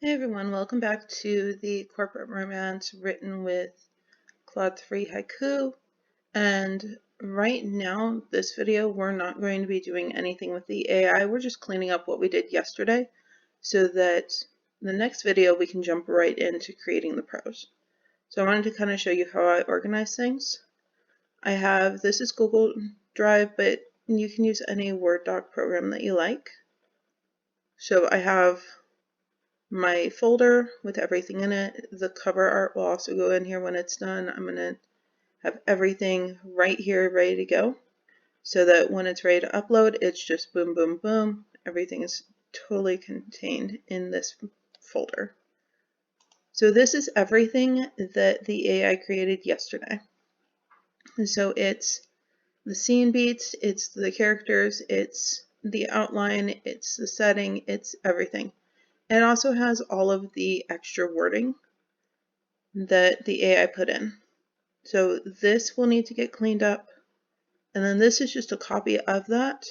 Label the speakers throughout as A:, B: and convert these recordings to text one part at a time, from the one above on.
A: Hey everyone, welcome back to the corporate romance written with Claude 3 Haiku. And right now, this video, we're not going to be doing anything with the AI. We're just cleaning up what we did yesterday so that the next video we can jump right into creating the prose. So I wanted to kind of show you how I organize things. This is Google Drive, but you can use any Word doc program that you like. So I have my folder with everything in it. The cover art will also go in here when it's done. I'm going to have everything right here ready to go so that when it's ready to upload, it's just boom, boom, boom. Everything is totally contained in this folder. So this is everything that the AI created yesterday. And so it's the scene beats, it's the characters, it's the outline, it's the setting, it's everything. It also has all of the extra wording that the AI put in. So this will need to get cleaned up. And then this is just a copy of that,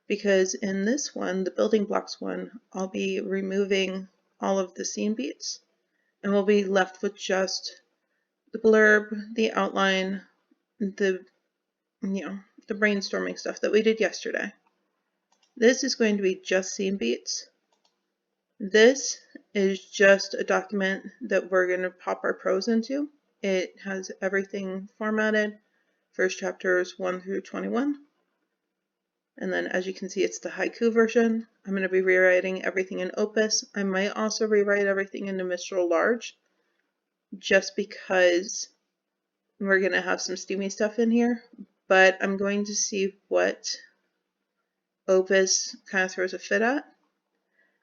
A: because in this one, the building blocks one, I'll be removing all of the scene beats and we'll be left with just the blurb, the outline, the brainstorming stuff that we did yesterday. This is going to be just scene beats. This is just a document that we're going to pop our prose into. It has everything formatted. First chapters 1 through 21. And then as you can see, it's the haiku version. I'm going to be rewriting everything in Opus. I might also rewrite everything into Mistral Large just because we're going to have some steamy stuff in here. But I'm going to see what Opus kind of throws a fit at,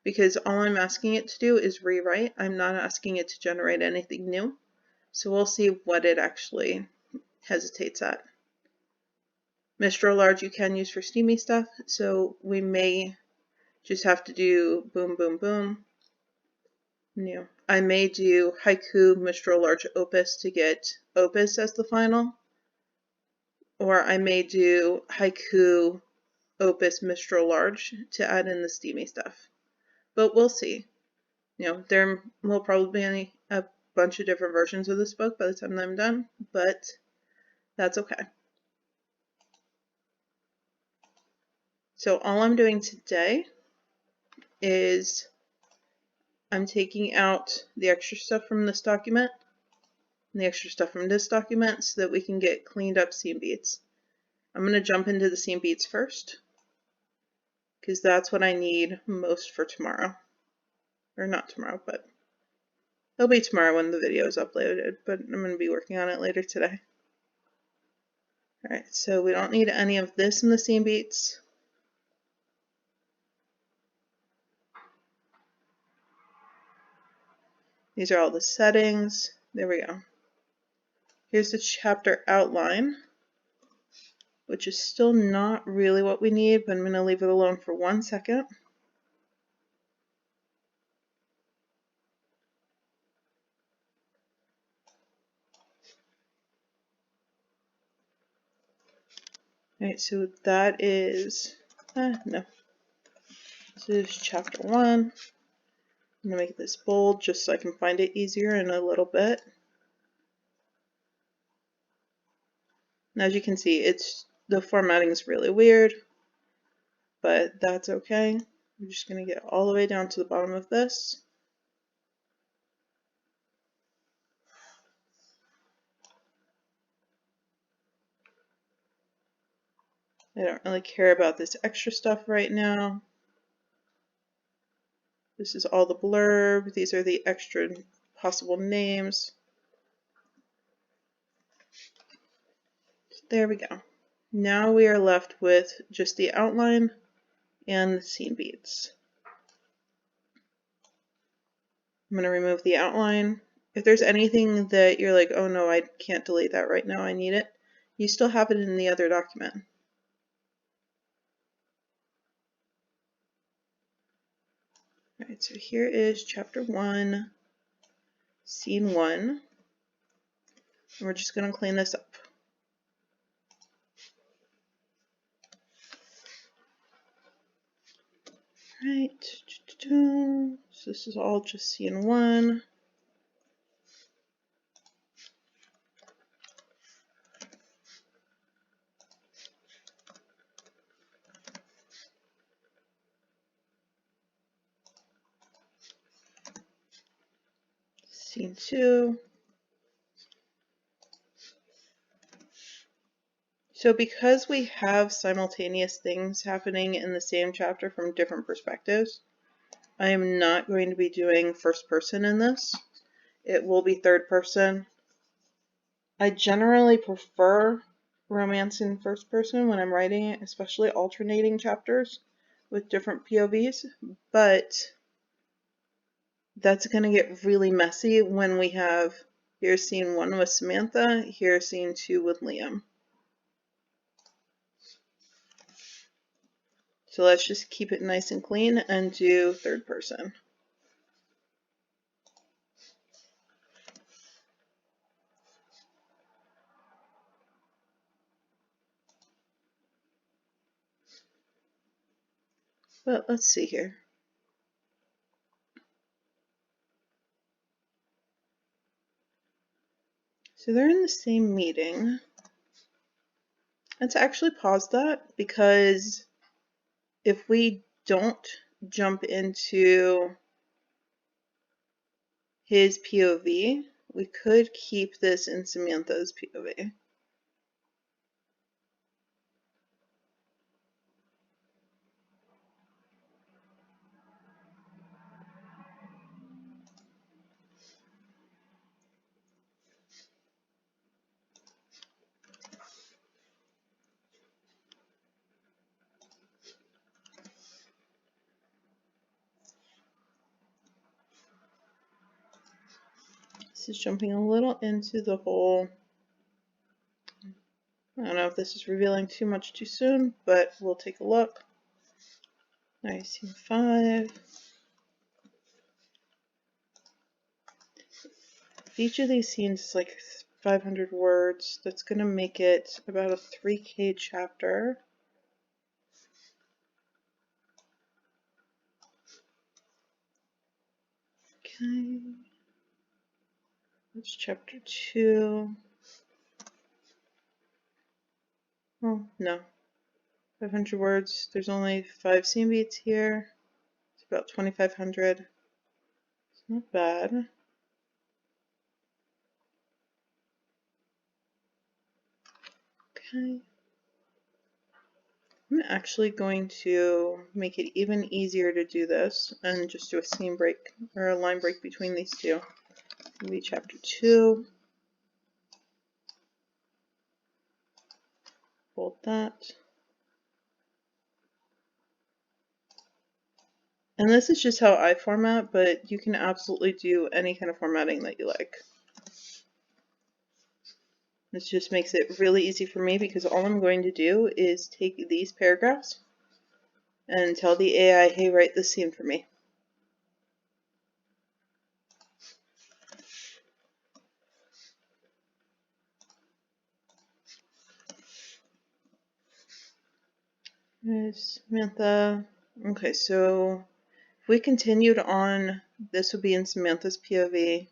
A: because all I'm asking it to do is rewrite. I'm not asking it to generate anything new. So we'll see what it actually hesitates at. Mistral Large you can use for steamy stuff, so we may just have to do boom, boom, boom. I may do Haiku, Mistral Large, Opus to get Opus as the final, or I may do Haiku, Opus, Mistral Large to add in the steamy stuff. But we'll see. There will probably be a bunch of different versions of this book by the time I'm done, but that's okay. So all I'm doing today is I'm taking out the extra stuff from this document and the extra stuff from this document so that we can get cleaned up scene beats. I'm going to jump into the scene beats first because that's what I need most for tomorrow. Or not tomorrow, but it'll be tomorrow when the video is uploaded, but I'm going to be working on it later today. Alright, so we don't need any of this in the scene beats. These are all the settings. There we go. Here's the chapter outline, which is still not really what we need, but I'm going to leave it alone for 1 second. Alright, so that is, no. This is chapter 1. I'm going to make this bold just so I can find it easier in a little bit. And as you can see, the formatting is really weird, but that's okay. I'm just going to get all the way down to the bottom of this. I don't really care about this extra stuff right now. This is all the blurb. These are the extra possible names. There we go. Now we are left with just the outline and the scene beats. I'm going to remove the outline. If there's anything that you're like, oh no, I can't delete that right now, I need it, you still have it in the other document. Alright, so here is chapter 1, scene 1. And we're just going to clean this up. Right, so So this is all just scene 1. Scene 2. So because we have simultaneous things happening in the same chapter from different perspectives, I am not going to be doing first person in this. It will be third person. I generally prefer romance in first person when I'm writing it, especially alternating chapters with different POVs, but that's going to get really messy when we have here's scene 1 with Samantha, here's scene 2 with Liam. So let's just keep it nice and clean and do third person. But let's see here. So they're in the same meeting. Let's actually pause that, because if we don't jump into his POV, we could keep this in Samantha's POV. This is jumping a little into the whole, I don't know if this is revealing too much too soon, but we'll take a look. Alright, scene 5. Each of these scenes is like 500 words. That's going to make it about a 3K chapter. Okay. That's chapter 2. Oh, no. 500 words. There's only 5 scene beats here. It's about 2,500. It's not bad. Okay. I'm actually going to make it even easier to do this and just do a scene break or a line break between these two. Maybe chapter 2. Hold that. And this is just how I format, but you can absolutely do any kind of formatting that you like. This just makes it really easy for me, because all I'm going to do is take these paragraphs and tell the AI, hey, write this scene for me. There's Samantha. Okay, so if we continued on, this would be in Samantha's POV.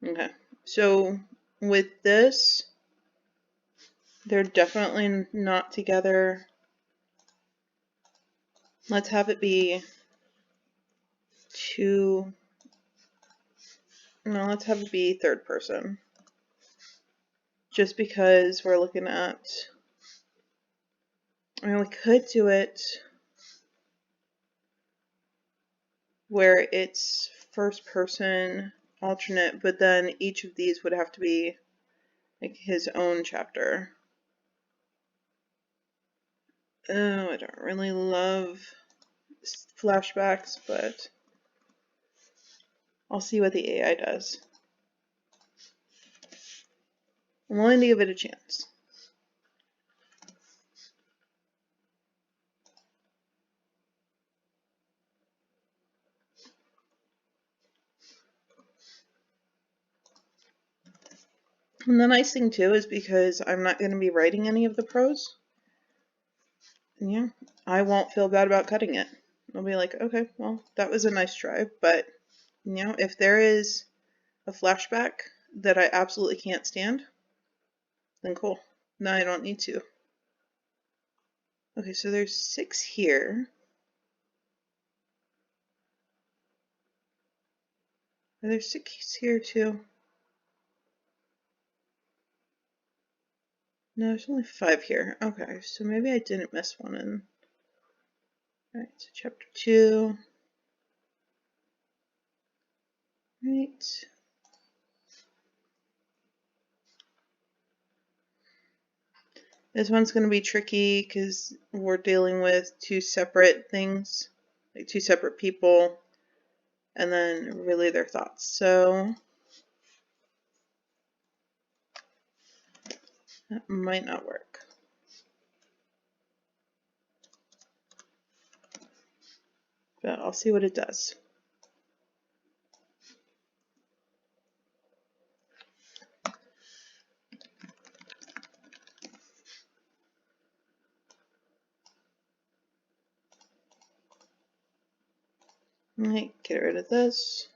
A: Okay, so with this, they're definitely not together. Let's have it be let's have it be third person. Just because we're looking at, I mean, we could do it where it's first person alternate, but then each of these would have to be like his own chapter. Oh, I don't really love flashbacks, but I'll see what the AI does. I'm willing to give it a chance. And the nice thing too is because I'm not going to be writing any of the prose, yeah, I won't feel bad about cutting it. I'll be like, okay, well, that was a nice try, but if there is a flashback that I absolutely can't stand, then cool. No, I don't need to. Okay, so there's 6 here. Are there 6 here too? No, there's only 5 here. Okay, so maybe I didn't miss one in. Alright, so chapter 2. Right. This one's going to be tricky because we're dealing with 2 separate things, like 2 separate people, and then really their thoughts. So that might not work. But I'll see what it does. Alright, get rid of this.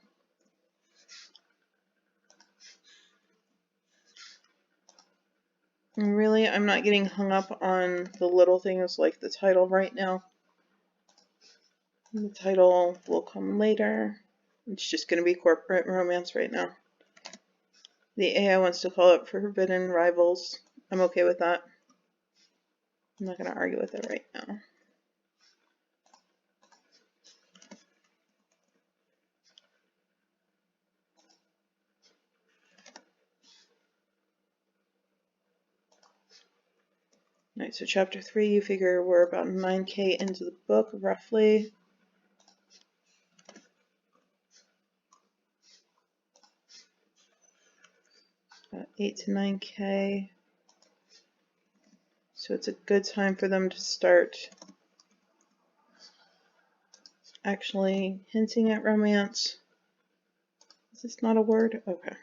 A: And really, I'm not getting hung up on the little things like the title right now. The title will come later. It's just going to be corporate romance right now. The AI wants to call it Forbidden Rivals. I'm okay with that. I'm not going to argue with it right now. Alright, so chapter 3, you figure we're about 9K into the book, roughly. About 8 to 9K. So it's a good time for them to start actually hinting at romance. Is this not a word? Okay.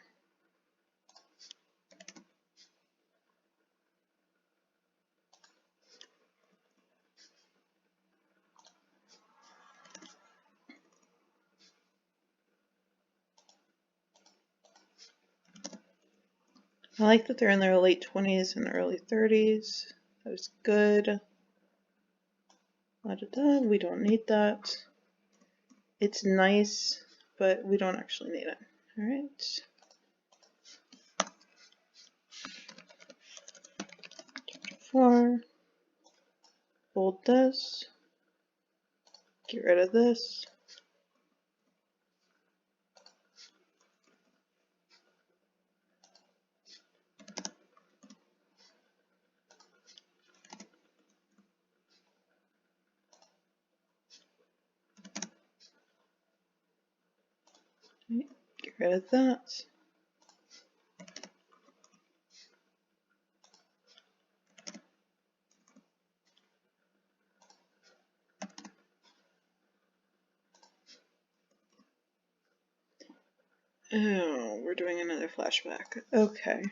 A: I like that they're in their late 20s and early 30s. That was good. Da-da-da. We don't need that. It's nice, but we don't actually need it. Alright. Chapter 4. Bold this. Get rid of this. Get rid of that. Oh, we're doing another flashback. Okay.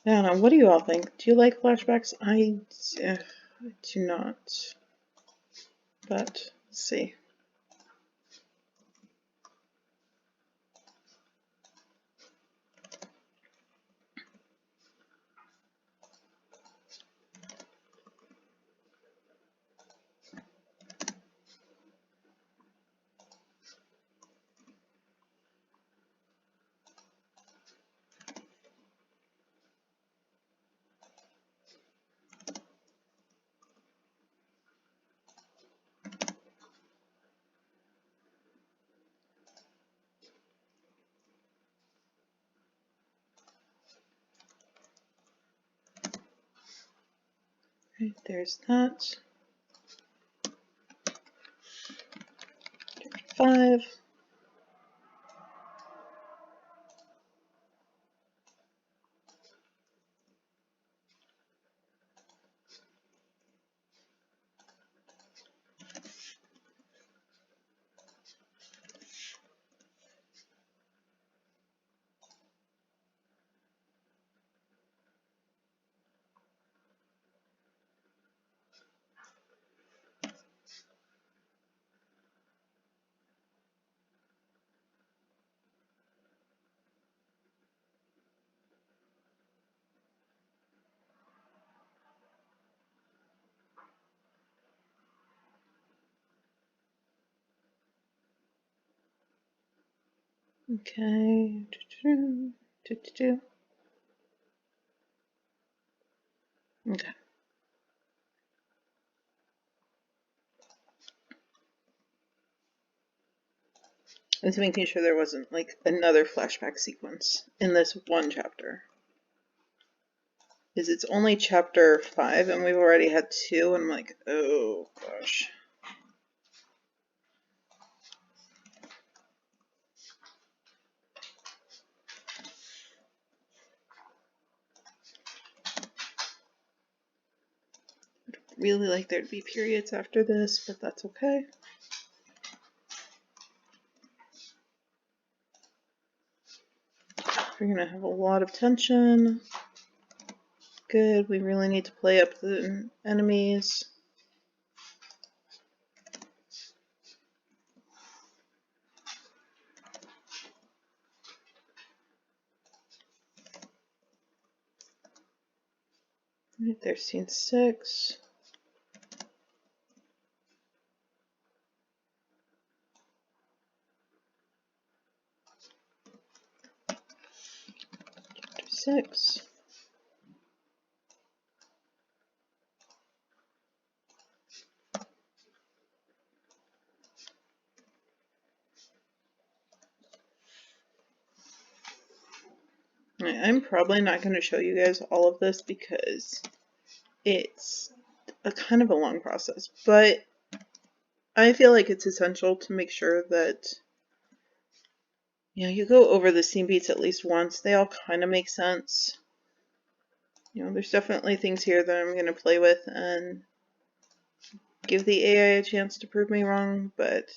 A: I don't know. What do you all think? Do you like flashbacks? I do not. But let's see. Right, there's that. 5. Okay. Okay. I was making sure there wasn't like another flashback sequence in this one chapter. Because it's only chapter 5 and we've already had 2 and I'm like, oh gosh. I'd really like there to be periods after this, but that's okay. We're gonna have a lot of tension. Good, we really need to play up the enemies. Right, there's scene 6. Chapter 6. Right, I'm probably not going to show you guys all of this because it's a kind of a long process, but I feel like it's essential to make sure that you go over the scene beats at least once. They all kind of make sense. There's definitely things here that I'm going to play with and give the AI a chance to prove me wrong, but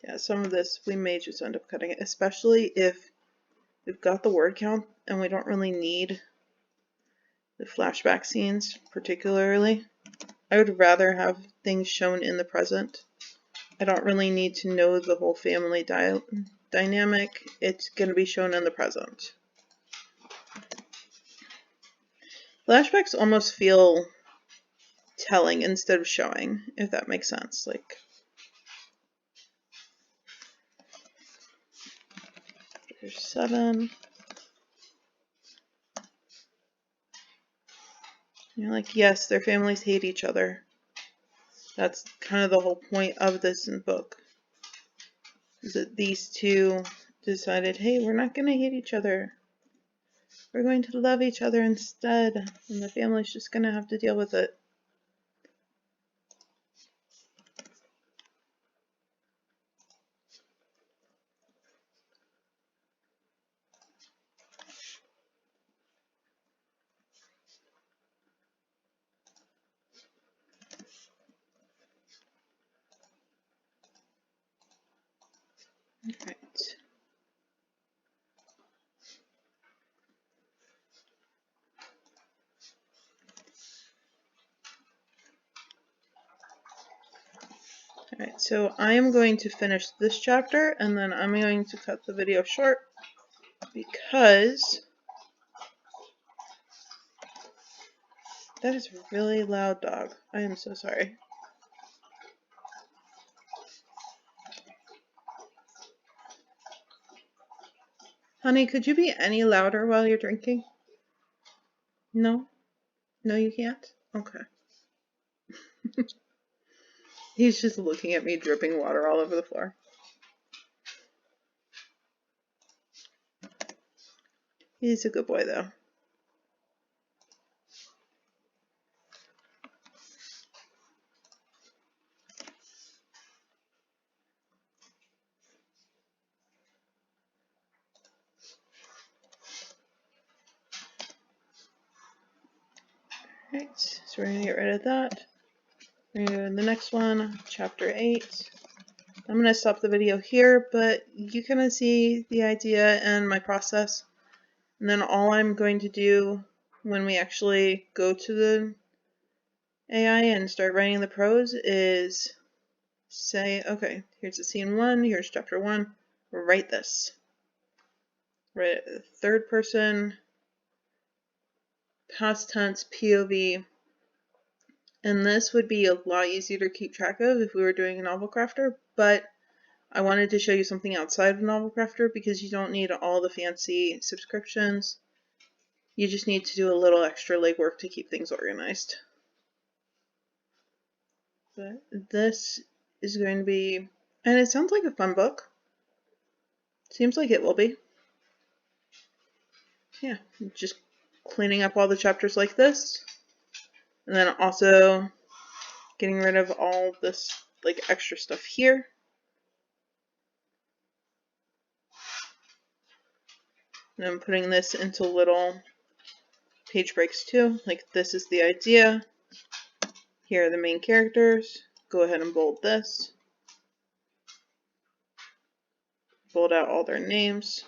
A: yeah, some of this we may just end up cutting it, especially if we've got the word count and we don't really need the flashback scenes particularly. I would rather have things shown in the present. I don't really need to know the whole family dynamic. It's going to be shown in the present. Flashbacks almost feel telling instead of showing, if that makes sense. Like, there's 7. You're like, yes, their families hate each other. That's kind of the whole point of this book. Is that these two decided, hey, we're not going to hate each other. We're going to love each other instead. And the family's just going to have to deal with it. Alright. Alright, so I am going to finish this chapter and then I'm going to cut the video short because that is a really loud dog. I am so sorry. Honey, could you be any louder while you're drinking? No? No, you can't? Okay. He's just looking at me dripping water all over the floor. He's a good boy, though. Alright, so we're going to get rid of that. We're going to go to the next one, chapter 8. I'm going to stop the video here, but you kind of see the idea and my process. And then all I'm going to do when we actually go to the AI and start writing the prose is say, okay, here's the scene 1, here's chapter 1, write this. Write it third person, past tense, POV. And this would be a lot easier to keep track of if we were doing a novel crafter, but I wanted to show you something outside of Novel Crafter because you don't need all the fancy subscriptions. You just need to do a little extra legwork to keep things organized. But this is going to be, and it sounds like a fun book. Seems like it will be. Yeah, just cleaning up all the chapters like this. And then also getting rid of all this like extra stuff here. And then putting this into little page breaks too. Like this is the idea. Here are the main characters. Go ahead and bold this. Bold out all their names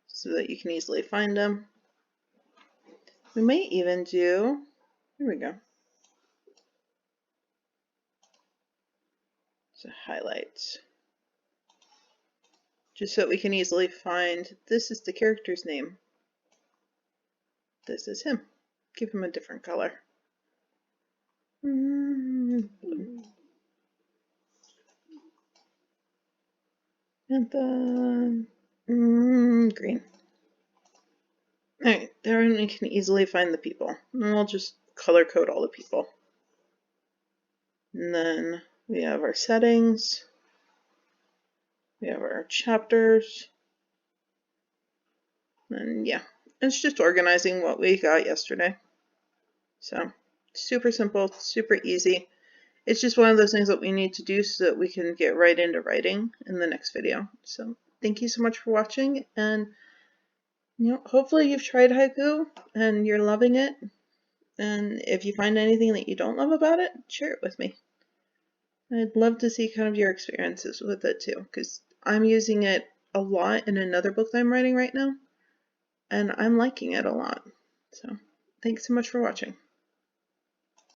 A: so that you can easily find them. We might even do, here we go. So highlights. Just so we can easily find, this is the character's name. This is him. Give him a different color. And then green. Alright, there we can easily find the people. And we'll just color code all the people. And then we have our settings. We have our chapters. And yeah, it's just organizing what we got yesterday. So super simple, super easy. It's just one of those things that we need to do so that we can get right into writing in the next video. So thank you so much for watching, and hopefully you've tried Haiku and you're loving it. And if you find anything that you don't love about it, share it with me. I'd love to see kind of your experiences with it too, because I'm using it a lot in another book that I'm writing right now, and I'm liking it a lot. So thanks so much for watching.